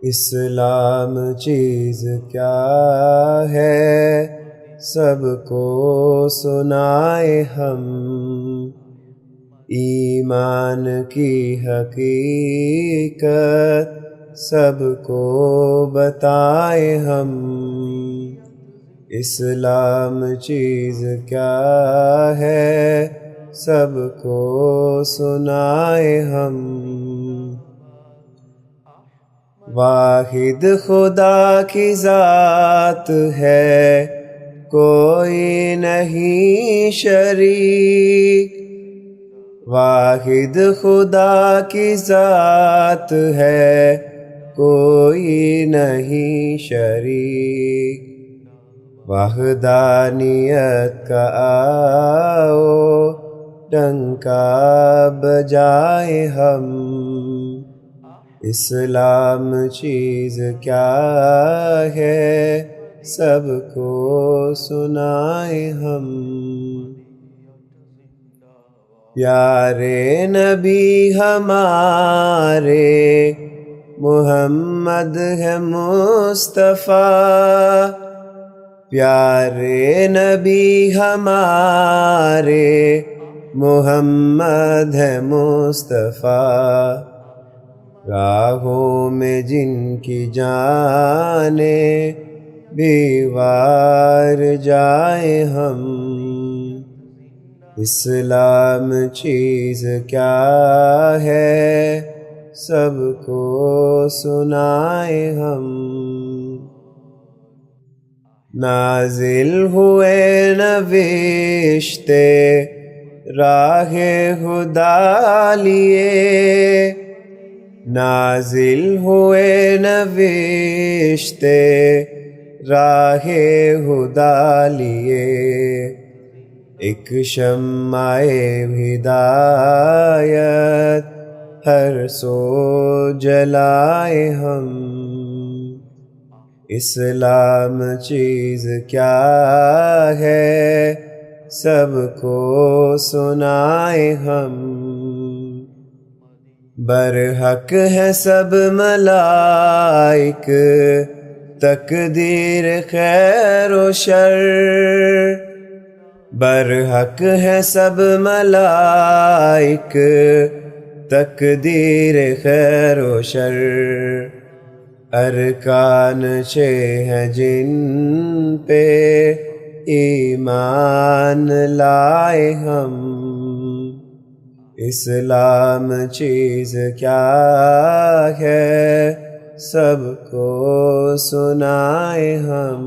اسلام چیز کیا ہے سب کو سنائے ہم، ایمان کی حقیقت سب کو بتائے ہم۔ اسلام چیز کیا ہے سب کو سنائے ہم۔ واحد خدا کی ذات ہے کوئی نہیں شریک، واحد خدا کی ذات ہے کوئی نہیں شریک۔ وحدانیت کا آؤ ڈنکا بجائے ہم، اسلام چیز کیا ہے سب کو سنائے ہم۔ پیارے نبی ہمارے محمد ہے مصطفیٰ، پیارے نبی ہمارے محمد ہے مصطفیٰ، راہوں میں جن کی جانیں بھی وار جائیں ہم، اسلام چیز کیا ہے سب کو سنائے ہم۔ نازل ہوئے نوشتے راہ خدا لیے، نازل ہوئے نوشتے راہ خدا لیے، ایک شمع ہدایت ہر سو جلائے ہم، اسلام چیز کیا ہے سب کو سنائے ہم۔ برحق ہے سب ملائک تقدیر خیر و شر، برحق ہے سب ملائک تقدیر خیر و شر، ارکان چھ ہیں جن پہ ایمان لائے ہم، اسلام چیز کیا ہے سب کو سنائے ہم۔